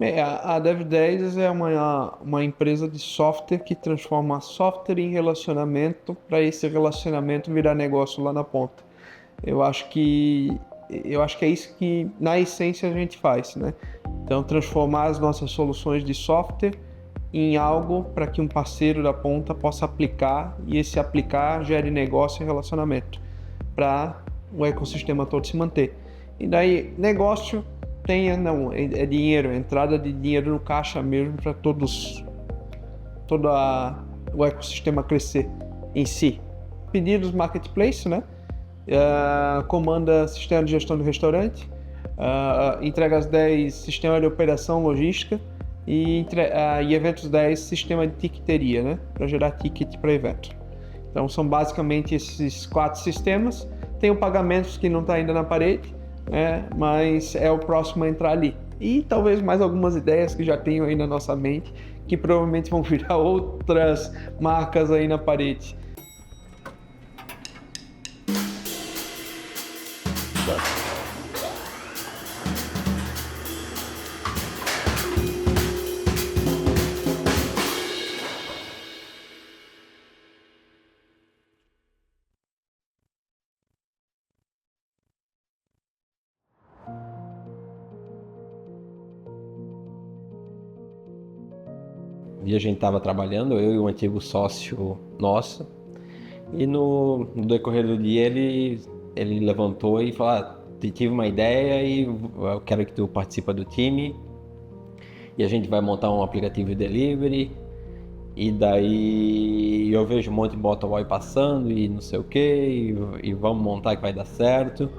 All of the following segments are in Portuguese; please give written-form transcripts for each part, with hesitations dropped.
A Dev10 é uma empresa de software que transforma software em relacionamento para esse relacionamento virar negócio lá na ponta. Eu acho que, eu acho que é isso que, na essência, a gente faz, né? Então, transformar as nossas soluções de software em algo para que um parceiro da ponta possa aplicar e esse aplicar gere negócio e relacionamento para o ecossistema todo se manter. E daí, negócio é dinheiro, entrada de dinheiro no caixa mesmo para todo o ecossistema crescer em si. Pedidos marketplace, né? Comanda sistema de gestão do restaurante, entregas 10, sistema de operação logística e eventos 10, sistema de tiqueteria, né? Para gerar ticket para evento. Então são basicamente esses 4 sistemas. Tem o pagamentos que não está ainda na parede, mas é o próximo a entrar ali. E talvez mais algumas ideias que já tenho aí na nossa mente, que provavelmente vão virar outras marcas aí na parede. E a gente estava trabalhando, eu e um antigo sócio nosso, e no decorrer do dia ele levantou e falou: tive uma ideia e eu quero que tu participa do time e a gente vai montar um aplicativo de delivery. E daí eu vejo um monte de motoboy passando e não sei o que, e vamos montar que vai dar certo.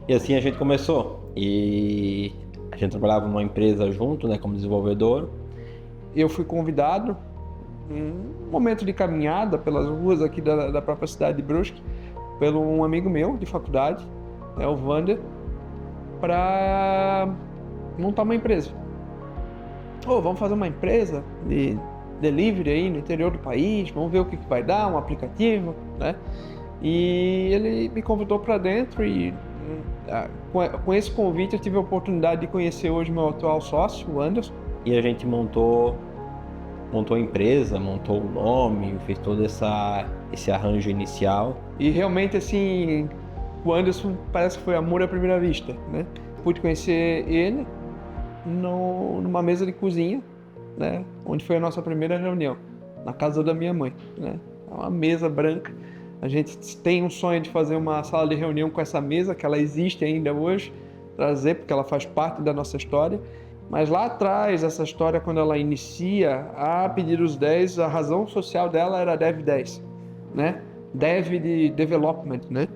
E assim a gente começou. E a gente trabalhava numa empresa junto, né, como desenvolvedor. Eu fui convidado, em um momento de caminhada pelas ruas aqui da própria cidade de Brusque, pelo um amigo meu de faculdade, o Vander, para montar uma empresa. Vamos fazer uma empresa de delivery aí no interior do país, vamos ver o que vai dar, um aplicativo, né? E ele me convidou para dentro e com esse convite eu tive a oportunidade de conhecer hoje meu atual sócio, o Anderson. E a gente montou a empresa, montou o nome, fez todo esse arranjo inicial. E realmente, assim, o Anderson parece que foi amor à primeira vista, né? Pude conhecer ele numa mesa de cozinha, né? Onde foi a nossa primeira reunião, na casa da minha mãe, né? Uma mesa branca. A gente tem um sonho de fazer uma sala de reunião com essa mesa, que ela existe ainda hoje, trazer, porque ela faz parte da nossa história. Mas lá atrás, essa história, quando ela inicia, a Pedidos 10, a razão social dela era Dev10, né? Dev de development, né?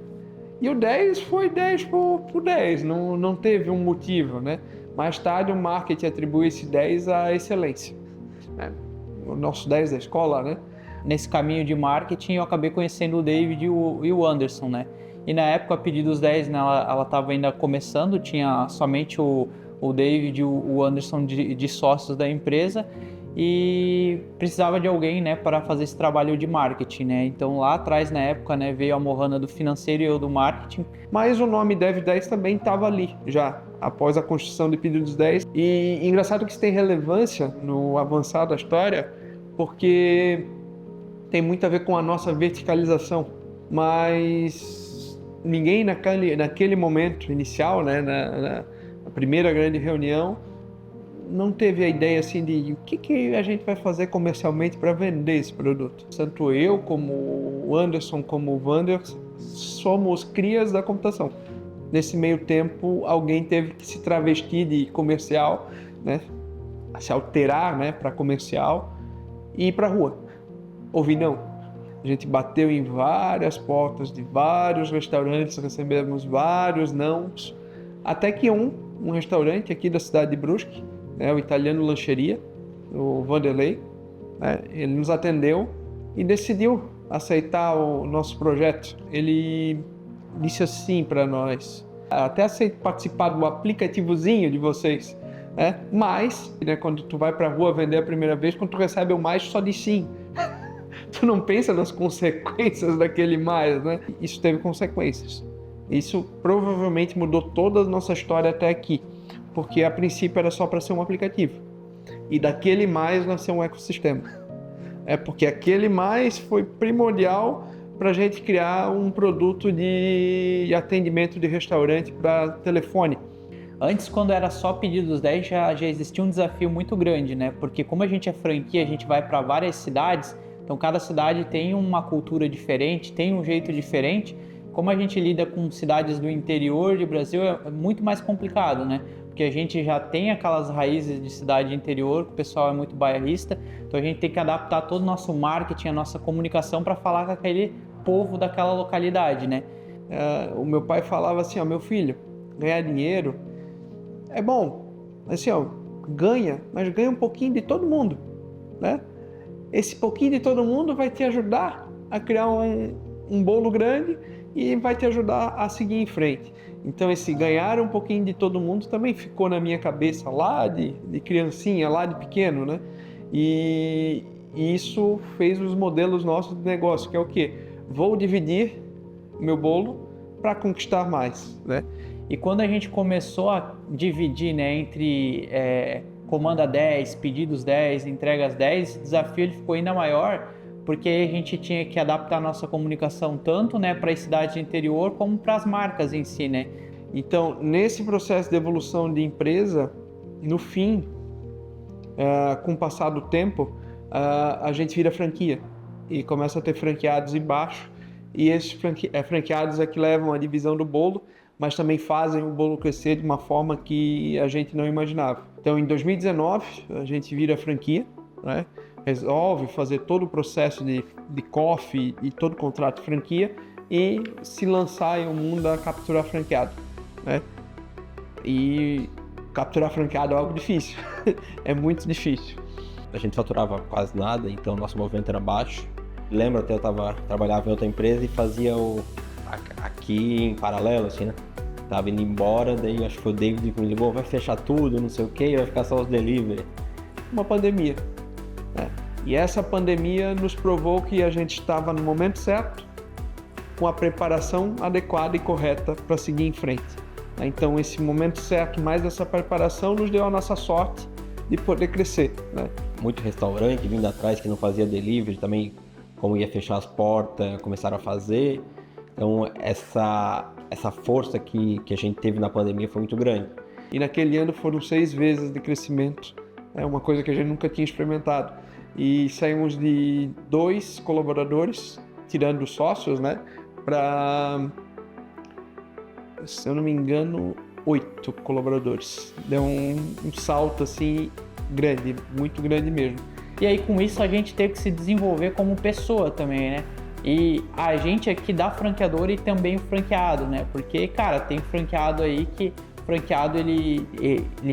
E o 10 foi 10 por 10, não teve um motivo, né? Mais tarde, o marketing atribui esse 10 à excelência, né? O nosso 10 da escola, né? Nesse caminho de marketing, eu acabei conhecendo o David e o Anderson, né? E na época, a Pedidos 10, né, ela estava ainda começando, tinha somente o David e o Anderson de sócios da empresa e precisava de alguém, né, para fazer esse trabalho de marketing, né? Então lá atrás, na época, né, veio a Mohana do financeiro e eu do marketing. Mas o nome Dev10 também estava ali já, após a construção de Pedidos 10. E engraçado que isso tem relevância no avançar da história, porque tem muito a ver com a nossa verticalização, mas ninguém naquele momento inicial, né, na primeira grande reunião, não teve a ideia assim de o que a gente vai fazer comercialmente para vender esse produto. Tanto eu, como o Anderson, como o Vander, somos crias da computação. Nesse meio tempo, alguém teve que se travestir de comercial, né, se alterar, né, para comercial e ir para a rua. Ouvir não. A gente bateu em várias portas de vários restaurantes, recebemos vários nãos, até que um restaurante aqui da cidade de Brusque, o Italiano Lancheria, o Vanderlei, ele nos atendeu e decidiu aceitar o nosso projeto. Ele disse assim para nós: até aceito participar do aplicativozinho de vocês, mas, quando tu vai para a rua vender a primeira vez, quando tu recebe o mais, só diz sim. Tu não pensa nas consequências daquele mais, né? Isso teve consequências. Isso provavelmente mudou toda a nossa história até aqui. porque a princípio era só para ser um aplicativo. E daquele mais nasceu um ecossistema. Porque aquele mais foi primordial para a gente criar um produto de atendimento de restaurante para telefone. Antes, quando era só Pedidos 10, já existia um desafio muito grande, né? Porque como a gente é franquia, a gente vai para várias cidades, então cada cidade tem uma cultura diferente, tem um jeito diferente. Como a gente lida com cidades do interior do Brasil, é muito mais complicado, né? Porque a gente já tem aquelas raízes de cidade interior, que o pessoal é muito bairrista, então a gente tem que adaptar todo o nosso marketing, a nossa comunicação para falar com aquele povo daquela localidade, né? O meu pai falava assim, meu filho, ganhar dinheiro é bom, assim, ganha, mas ganha um pouquinho de todo mundo, né? Esse pouquinho de todo mundo vai te ajudar a criar um bolo grande e vai te ajudar a seguir em frente. Então esse ganhar um pouquinho de todo mundo também ficou na minha cabeça lá de criancinha, lá de pequeno, né? E isso fez os modelos nossos de negócio, que é o quê? Vou dividir meu bolo para conquistar mais, né? E quando a gente começou a dividir, né, entre comanda 10, pedidos 10, entregas 10, o desafio ele ficou ainda maior, porque a gente tinha que adaptar a nossa comunicação tanto, né, para as cidades do interior como para as marcas em si, né? Então, nesse processo de evolução de empresa, no fim, com o passar do tempo, a gente vira franquia e começa a ter franqueados embaixo, e esses franqueados é que levam a divisão do bolo, mas também fazem o bolo crescer de uma forma que a gente não imaginava. Então, em 2019, a gente vira franquia, né? Resolve fazer todo o processo de coffee e todo o contrato de franquia e se lançar em um mundo a capturar franqueado, né? E capturar franqueado é algo difícil, é muito difícil. A gente faturava quase nada, então nosso movimento era baixo. Lembro até trabalhava em outra empresa e fazia aqui em paralelo, assim, né? Tava indo embora, daí acho que foi o David que me ligou, vai fechar tudo, não sei o que, vai ficar só os delivery. Uma pandemia, né? E essa pandemia nos provou que a gente estava no momento certo, com a preparação adequada e correta para seguir em frente. Então esse momento certo, mais essa preparação, nos deu a nossa sorte de poder crescer, né? Muito restaurante vindo atrás que não fazia delivery, também como ia fechar as portas, começaram a fazer. Então essa força que a gente teve na pandemia foi muito grande. E naquele ano foram 6 vezes de crescimento, é uma coisa que a gente nunca tinha experimentado. E saímos de 2 colaboradores, tirando os sócios, né, para, se eu não me engano, 8 colaboradores. Deu um salto assim grande, muito grande mesmo. E aí com isso a gente teve que se desenvolver como pessoa também, né? E a gente aqui da franqueadora e também o franqueado, né? Porque, cara, tem franqueado aí que o franqueado ele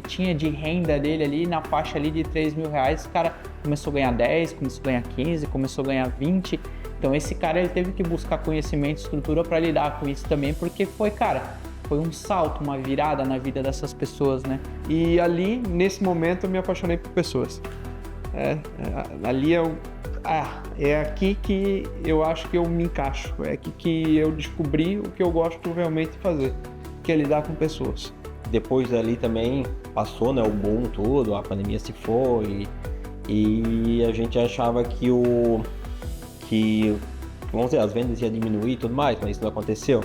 tinha de renda dele ali na faixa ali de R$3.000, o cara começou a ganhar 10, começou a ganhar 15, começou a ganhar 20. Então esse cara ele teve que buscar conhecimento e estrutura para lidar com isso também, porque foi um salto, uma virada na vida dessas pessoas, né? E ali, nesse momento, eu me apaixonei por pessoas. Ali é aqui que eu acho que eu me encaixo, é aqui que eu descobri o que eu gosto realmente de fazer, que é lidar com pessoas. Depois ali também passou, né, o boom todo, a pandemia se foi e a gente achava que vamos dizer, as vendas iam diminuir e tudo mais, mas isso não aconteceu.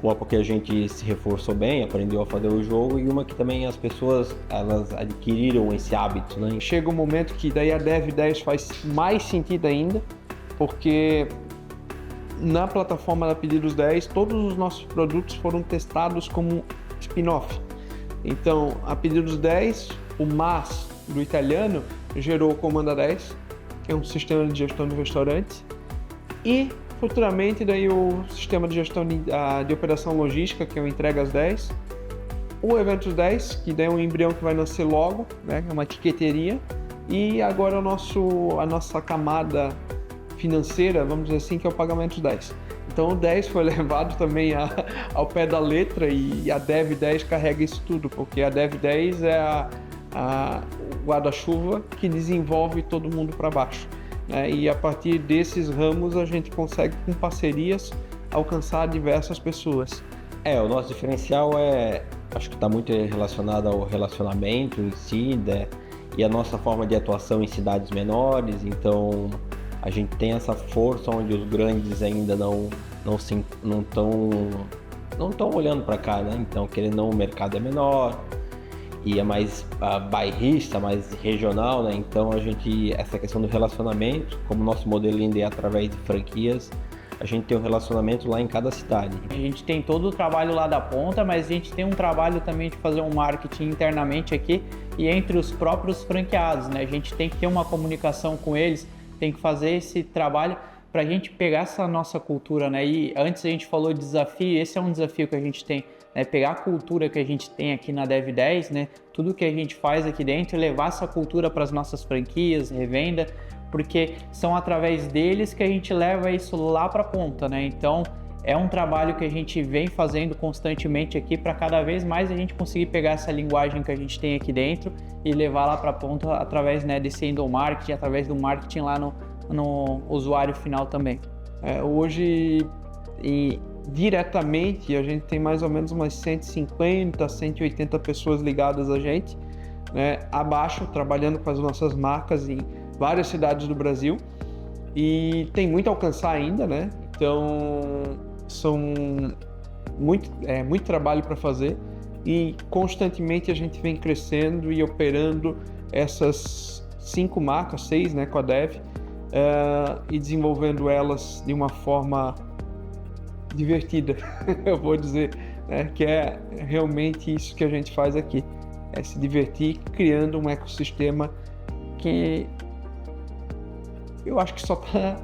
Uma porque a gente se reforçou bem, aprendeu a fazer o jogo, e uma que também as pessoas elas adquiriram esse hábito, né? Chega um momento que daí a Dev 10 faz mais sentido ainda, porque na plataforma da Pedidos 10 todos os nossos produtos foram testados como spin-off. Então a Pedidos 10, o MAS do italiano, gerou o Comanda 10, que é um sistema de gestão de restaurante, e futuramente daí o sistema de gestão de operação logística, que é o Entregas 10, o Eventos 10, que daí é um embrião que vai nascer logo, né, é uma etiqueteria, e agora a nossa camada financeira, vamos dizer assim, que é o Pagamentos 10. Então o 10 foi levado também ao pé da letra, e a Dev 10 carrega isso tudo, porque a Dev 10 é o guarda-chuva que desenvolve todo mundo para baixo. E a partir desses ramos a gente consegue, com parcerias, alcançar diversas pessoas. O nosso diferencial é acho que está muito relacionado ao relacionamento em si, né? E a nossa forma de atuação em cidades menores. Então a gente tem essa força onde os grandes ainda não estão olhando para cá, né? Então, querendo ou não, o mercado é menor e é mais bairrista, mais regional, né? Então essa questão do relacionamento, como o nosso modelo ainda é através de franquias, a gente tem um relacionamento lá em cada cidade. A gente tem todo o trabalho lá da ponta, mas a gente tem um trabalho também de fazer um marketing internamente aqui e entre os próprios franqueados, né? A gente tem que ter uma comunicação com eles, tem que fazer esse trabalho para a gente pegar essa nossa cultura, né? E antes a gente falou de desafio, esse é um desafio que a gente tem, né? Pegar a cultura que a gente tem aqui na Dev10, né? Tudo que a gente faz aqui dentro e levar essa cultura para as nossas franquias, revenda, porque são através deles que a gente leva isso lá para a ponta, né? Então é um trabalho que a gente vem fazendo constantemente aqui para cada vez mais a gente conseguir pegar essa linguagem que a gente tem aqui dentro e levar lá para a ponta através, né, desse endomarketing, através do marketing lá no usuário final também. Hoje, diretamente, a gente tem mais ou menos umas 150, 180 pessoas ligadas a gente, né, abaixo, trabalhando com as nossas marcas em várias cidades do Brasil, e tem muito a alcançar ainda, né? Então são muito trabalho para fazer e constantemente a gente vem crescendo e operando essas 5 marcas, 6, né, com a Dev, e desenvolvendo elas de uma forma divertida, eu vou dizer, né, que é realmente isso que a gente faz aqui, é se divertir criando um ecossistema que eu acho que só está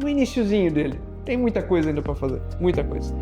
no iniciozinho dele. Tem muita coisa ainda para fazer, muita coisa.